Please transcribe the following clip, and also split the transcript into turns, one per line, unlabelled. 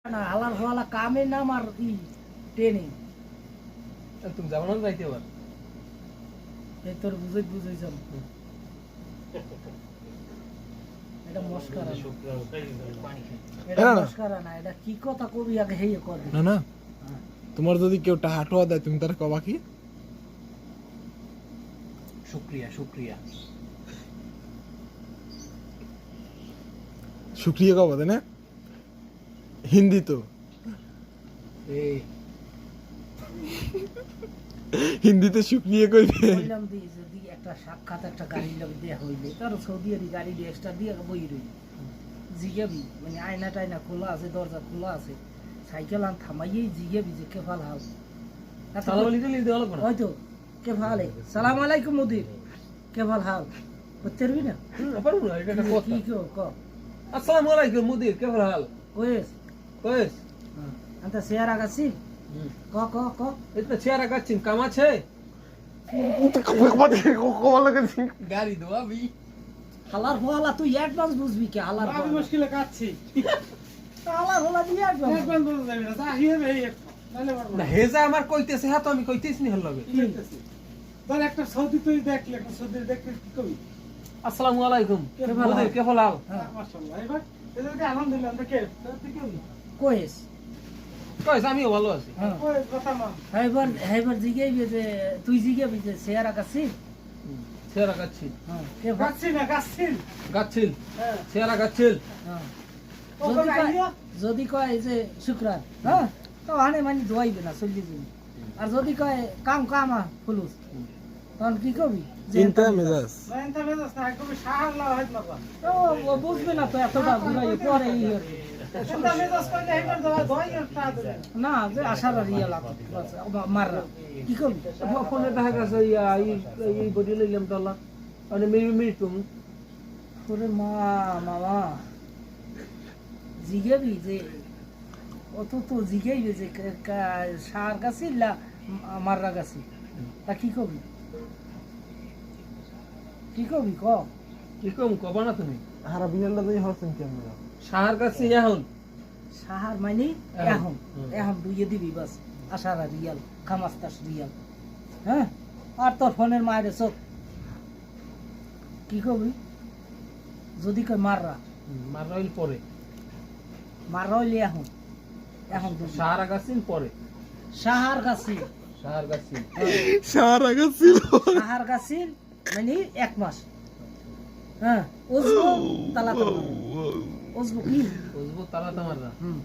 না হালার হালা কামে নাম আর ই ট্রেনে
তুমি যাবো না যাইতে পার
এই তোর বুঝাইছাম এটা মস্কারা এটা মস্কারা না এটা কি কথা কবি আগে হেই কর
না না তোমার যদি কেউ টাকা টোয়া দেয় তুমি তার কবা কি
শুকরিয়া শুকরিয়া
শুক্রিয়া কবা তাই না হিন্দি তো
এই
হিন্দিতে শুক্রিয়া কইবে
বললাম দি যদি একটা সাক্ষাৎ একটা গাড়ি লাগে দেয়া হইলে তার সৌদি আরব গাড়ি দিয়ে এক্সট্রা দিয়ে বই রই জিগাবি মানে আয়না টাইনা খোলা আছে দরজা খোলা আছে সাইকেল আন থামাইয়েই জিগাবি যে কে ভাল হাল
সালাম আলাইকুম লিখে দেওয়া লাগবে না
হয়তো কে ভাল সালাম আলাইকুম মুদির কে ভাল হাল করতে পারবি না
পারবো না এটা একটা কথা
কি কেউ ক
আসসালামু আলাইকুম মুদির কেমন হাল
কয়েস
কইস
আন্তা শেয়ার আগাছি ক ক ক
এটা চেহারা কাচ্ছিন কাম আছে গাড়ি দোয়াবি
হালার হোলা তুই অ্যাডভান্স বুঝবি কে হালার
আমি মুশকিলে কাটছি
হালার হোলা দিয়ে অ্যাডভান্স
একবার বলে যাবে না যা হিয়ে এই একটা নালে পারবো
না হেজা আমার কইতেছে হ্যাঁ তো আমি কইতেছি নি হল লগে
ধর একটা সৌদি তুই দেখলে একটা সৌদি দেখলে কি কবি
আসসালামু আলাইকুম
কেমন
মুদির
হাল?
কেমন হাল
মাশাআল্লাহ এবার এদেরকে আলহামদুলিল্লাহ আমরা কে তুই কবি
কয়েস
কইস আমিও ভালো আছি
হ্যাঁ
ওই কথা না
হাইবার জিগাইবি যে তুই জিগাবি যে শেয়ার আগাছি
চেহারা কাচ্ছিন
হ্যাঁ কে
গাছছি না গাছছি
গাচ্ছিল
হ্যাঁ
চেহারা গাচ্ছিল
হ্যাঁ
ও
যদি
কবে
কয়-
আইলো?
যদি কয় যে শুক্রার হ্যাঁ তো আনে মানে দোয়াইবে না চল্লি দিন আর যদি কয় কাম কামা ফুলুস তখন কি কবি যে
ইনতা মেজাজ
না এনতা মেজাজ না কবি শাহাল্লাহ হাইত মারবা
ও বুঝবে না তো এতটা ঘুরাই পরে ই হবে।
এনতা মেজাজ কইলে হেবার দাও দই একটা দেবে
না যে আশার রিয়া লাগ মাররা কি করবি
ফোনে দেখা গেছে এই বডি লইলাম তো আল্লাহ মানে মিনিট তুমি
ওরে মামা জিগাবি যে অত তো জিগাইবে যে সার গাছি মাররা গাছি তা কি কবি কি কবি ক
কি কম কবা না তুমি
হারা বিনালটা তুই হরছেন কেমন
সাহার কাছে এখন
সাহার মানে এখন
এখন।
এখন দুইয়ে দিবি বাস আশার আর রিয়াল খামাস্তাস রিয়াল হ্যাঁ আর তোর ফোনের মায়ের চোখ কি কবি যদি কয় মাররা
মার রইল পরে
মাররা হইলে এখন এখন দিবি।
সাহারা গাছিন পরে
সাহার গাছি
সাহার গাছিন
সারা গেছিল
সাহার গাছি মানে 1 মাস হ্যাঁ ওজবো তালা তালা ওজবো কি
বুঝবো তালা তামাররা
হুম